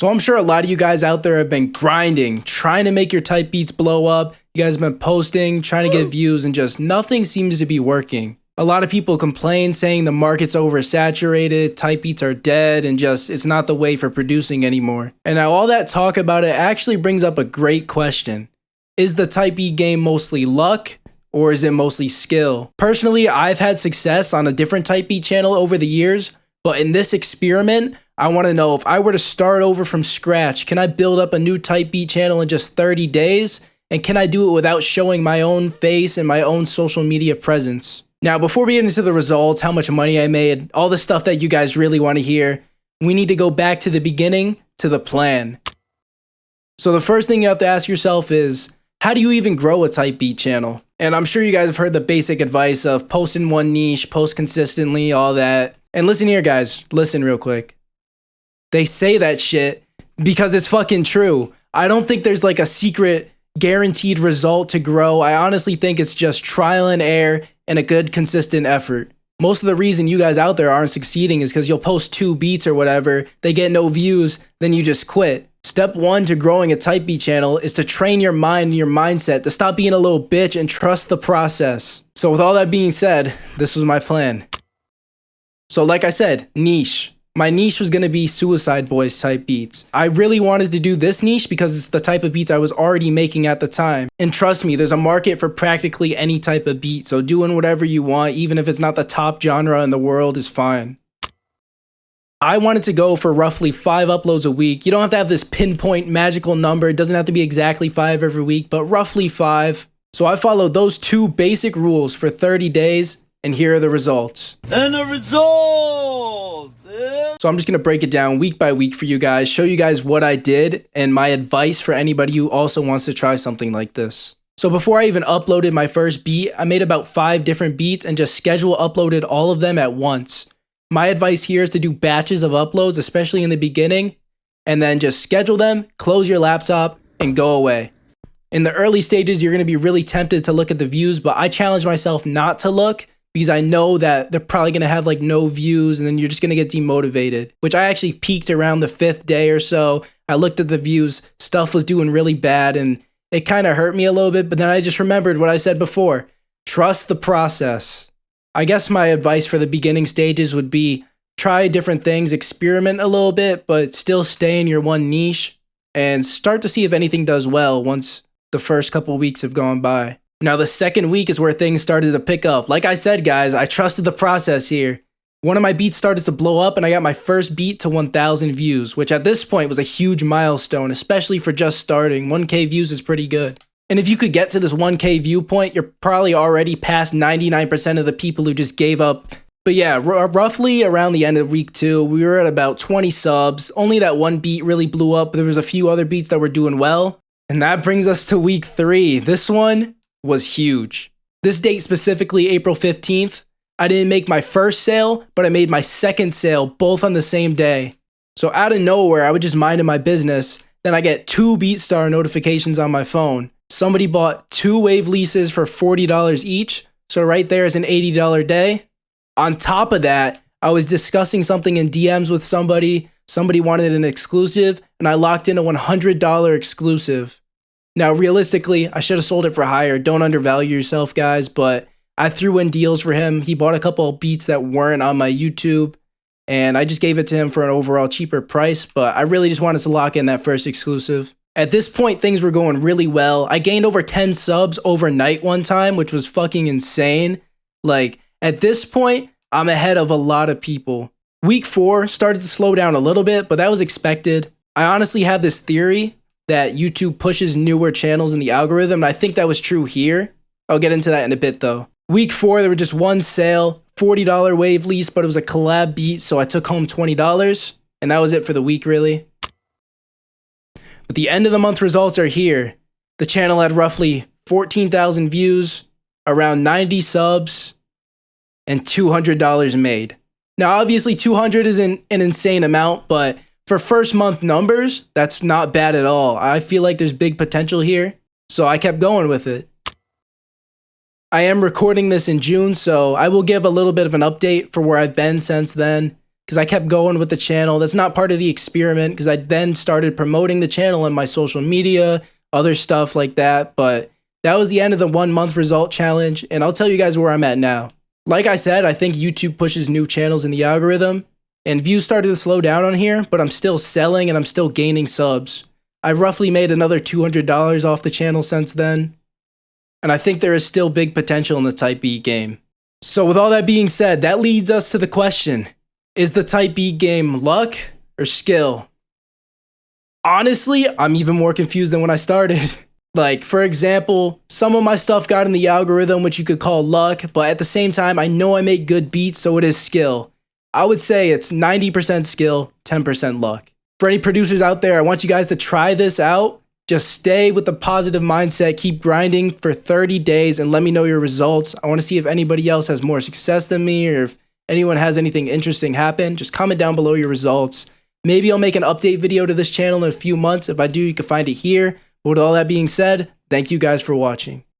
So I'm sure a lot of you guys out there have been grinding, trying to make your type beats blow up. You guys have been posting, trying to get views, and just nothing seems to be working. A lot of people complain saying the market's oversaturated, type beats are dead, and just it's not the way for producing anymore. And now all that talk about it actually brings up a great question. Is the type beat game mostly luck, or is it mostly skill? Personally, I've had success on a different type beat channel over the years, but in this experiment, I want to know if I were to start over from scratch, can I build up a new type beat channel in just 30 days? And can I do it without showing my own face and my own social media presence? Now, before we get into the results, how much money I made, all the stuff that you guys really want to hear, we need to go back to the beginning, to the plan. So the first thing you have to ask yourself is, how do you even grow a type beat channel? And I'm sure you guys have heard the basic advice of post in one niche, post consistently, all that. And listen here, guys, listen real quick. They say that shit because it's fucking true. I don't think there's like a secret guaranteed result to grow. I honestly think it's just trial and error and a good consistent effort. Most of the reason you guys out there aren't succeeding is because you'll post 2 beats or whatever, they get no views, then you just quit. Step 1 to growing a type beat channel is to train your mind and your mindset to stop being a little bitch and trust the process. So with all that being said, this was my plan. So like I said, niche. My niche was going to be Suicide Boys type beats. I really wanted to do this niche because it's the type of beats I was already making at the time. And trust me, there's a market for practically any type of beat, so doing whatever you want, even if it's not the top genre in the world, is fine. I wanted to go for roughly 5 uploads a week. You don't have to have this pinpoint magical number. It doesn't have to be exactly 5 every week, but roughly 5. So I followed those 2 basic rules for 30 days, and here are the results. And the results! Yeah. So I'm just going to break it down week by week for you guys, show you guys what I did, and my advice for anybody who also wants to try something like this. So before I even uploaded my first beat, I made about 5 different beats and just schedule uploaded all of them at once. My advice here is to do batches of uploads, especially in the beginning, and then just schedule them, close your laptop, and go away. In the early stages, you're going to be really tempted to look at the views, but I challenge myself not to look because I know that they're probably going to have like no views and then you're just going to get demotivated, which I actually peaked around the 5th day or so. I looked at the views, stuff was doing really bad, and it kind of hurt me a little bit, but then I just remembered what I said before. Trust the process. I guess my advice for the beginning stages would be try different things, experiment a little bit, but still stay in your one niche and start to see if anything does well once the first couple weeks have gone by. Now, the second week is where things started to pick up. Like I said, guys, I trusted the process here. One of my beats started to blow up and I got my first beat to 1,000 views, which at this point was a huge milestone, especially for just starting. 1K views is pretty good. And if you could get to this 1K viewpoint, you're probably already past 99% of the people who just gave up. But yeah, roughly around the end of week 2, we were at about 20 subs. Only that one beat really blew up. There was a few other beats that were doing well. And that brings us to week 3. This one was huge. This date specifically, April 15th, I didn't make my first sale, but I made my second sale, both on the same day. So out of nowhere, I was just minding my business. Then I get 2 BeatStar notifications on my phone. Somebody bought 2 wave leases for $40 each. So right there is an $80 day. On top of that, I was discussing something in DMs with somebody. Somebody wanted an exclusive, and I locked in a $100 exclusive. Now, realistically, I should have sold it for higher. Don't undervalue yourself, guys, but I threw in deals for him. He bought a couple of beats that weren't on my YouTube, and I just gave it to him for an overall cheaper price, but I really just wanted to lock in that first exclusive. At this point, things were going really well. I gained over 10 subs overnight one time, which was fucking insane. Like, at this point, I'm ahead of a lot of people. Week 4 started to slow down a little bit, but that was expected. I honestly have this theory that YouTube pushes newer channels in the algorithm, and I think that was true here. I'll get into that in a bit, though. Week 4, there was just one sale, $40 wave lease, but it was a collab beat, so I took home $20, and that was it for the week, really. But the end of the month results are here. The channel had roughly 14,000 views, around 90 subs, and $200 made. Now, obviously, 200 isn't an insane amount, but for first month numbers, that's not bad at all. I feel like there's big potential here, so I kept going with it. I am recording this in June, so I will give a little bit of an update for where I've been since then. because I kept going with the channel. That's not part of the experiment because I then started promoting the channel on my social media, other stuff like that. But that was the end of the 1 month result challenge. And I'll tell you guys where I'm at now. Like I said, I think YouTube pushes new channels in the algorithm and views started to slow down on here, but I'm still selling and I'm still gaining subs. I've roughly made another $200 off the channel since then. And I think there is still big potential in the Type Beat game. So with all that being said, that leads us to the question. Is the Type Beat game luck or skill? Honestly, I'm even more confused than when I started. Like, for example, some of my stuff got in the algorithm, which you could call luck, but at the same time, I know I make good beats, so it is skill. I would say it's 90% skill, 10% luck. For any producers out there, I want you guys to try this out. Just stay with the positive mindset, keep grinding for 30 days and let me know your results. I want to see if anybody else has more success than me or if anyone has anything interesting happen. Just comment down below your results. Maybe I'll make an update video to this channel in a few months. If I do, you can find it here. But with all that being said, thank you guys for watching.